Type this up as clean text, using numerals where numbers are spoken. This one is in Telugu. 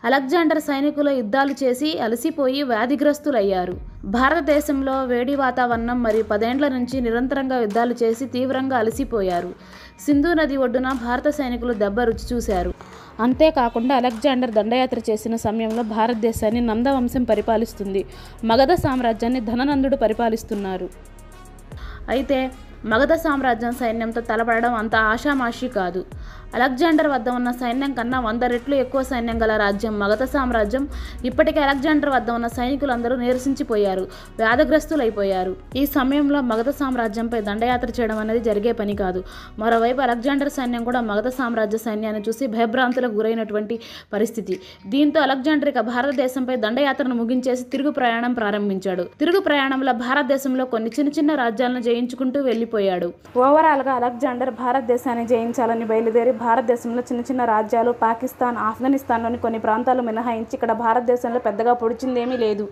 అలెగ్జాండర్ సైనికులు యుద్ధాలు చేసి అలసిపోయి వ్యాధిగ్రస్తులయ్యారు. భారతదేశంలో వేడి వాతావరణం మరియు 10 ఏండ్ల నుంచి నిరంతరంగా యుద్ధాలు చేసి తీవ్రంగా అలసిపోయారు. సింధు నది ఒడ్డున భారత సైనికులు దెబ్బ రుచి చూశారు. అంతేకాకుండా అలెగ్జాండర్ దండయాత్ర చేసిన సమయంలో భారతదేశాన్ని నందవంశం పరిపాలిస్తుంది. మగధ సామ్రాజ్యాన్ని ధననందుడు పరిపాలిస్తున్నారు. అయితే మగధ సామ్రాజ్యం సైన్యంతో తలపడడం అంత ఆషామాషీ కాదు. అలెగ్జాండర్ వద్ద ఉన్న సైన్యం కన్నా 100 రెట్లు ఎక్కువ సైన్యం గల రాజ్యం మగధ సామ్రాజ్యం. ఇప్పటికే అలెగ్జాండర్ వద్ద ఉన్న సైనికులందరూ నీరసించిపోయారు, వ్యాధిగ్రస్తులైపోయారు. ఈ సమయంలో మగధ సామ్రాజ్యంపై దండయాత్ర చేయడం అనేది జరిగే పని కాదు. మరోవైపు అలెగ్జాండర్ సైన్యం కూడా మగధ సామ్రాజ్య సైన్యాన్ని చూసి భయభ్రాంతులకు గురైనటువంటి పరిస్థితి. దీంతో అలెగ్జాండర్ ఇక భారతదేశంపై దండయాత్రను ముగించేసి తిరుగు ప్రయాణం ప్రారంభించాడు. తిరుగు ప్రయాణంలో భారతదేశంలో కొన్ని చిన్న చిన్న రాజ్యాలను జయించుకుంటూ వెళ్ళిపోయాడు. ఓవరాల్గా అలెగ్జాండర్ భారతదేశాన్ని జయించాలని బయలుదేరి భారతదేశంలో చిన్న చిన్న రాజ్యాలు, పాకిస్తాన్, ఆఫ్ఘనిస్తాన్లోని కొన్ని ప్రాంతాలు మినహాయించి ఇక్కడ భారతదేశంలో పెద్దగా పొడిచిందేమీ లేదు.